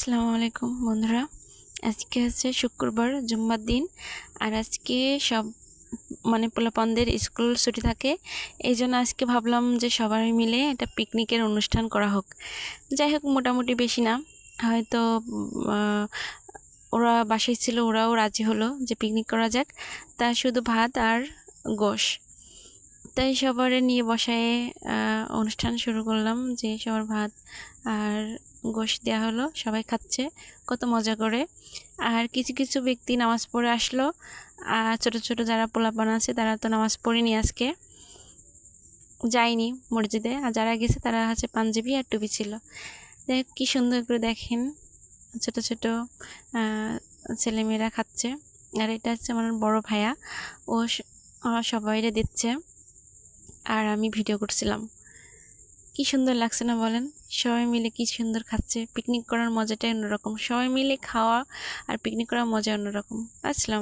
আসসালামু আলাইকুম বন্ধুরা। আজকে হচ্ছে শুক্রবার, জুম্মার দিন। আর আজকে সব পোলাপানদের স্কুল ছুটি থাকে। এই জন্য আজকে ভাবলাম যে সবাই মিলে একটা পিকনিকের অনুষ্ঠান করা হোক। যাই হোক, মোটামুটি বেশি না, হয়তো ওরা বাসায় ছিল, ওরাও রাজি হলো যে পিকনিক করা যাক। তা শুধু ভাত আর গোশ, তাই সবার নিয়ে বসায় অনুষ্ঠান শুরু করলাম, যে সবার ভাত আর গোশ দেওয়া হলো, সবাই খাচ্ছে কত মজা করে। আর কিছু কিছু ব্যক্তি নামাজ পড়ে আসলো। ছোট ছোট যারা পোলাপান আছে তারা তো নামাজ পড়েনি, আজকে যায়নি মসজিদে। আর যারা গেছে তারা হচ্ছে পাঞ্জাবি আর টুপি ছিল। দেখ কি সুন্দর করে দেখেন, ছোট ছোট ছেলেমেয়েরা খাচ্ছে। আর এটা হচ্ছে আমার বড় ভাইয়া, ও সবাইরে দিচ্ছে আর আমি ভিডিও করছিলাম। কি সুন্দর লাগছে না বলেন? সবাই মিলে কি সুন্দর খাচ্ছে। পিকনিক করার মজাটাই অন্যরকম, সবাই মিলে খাওয়া আর পিকনিক করার মজা অন্যরকম। আসসালাম।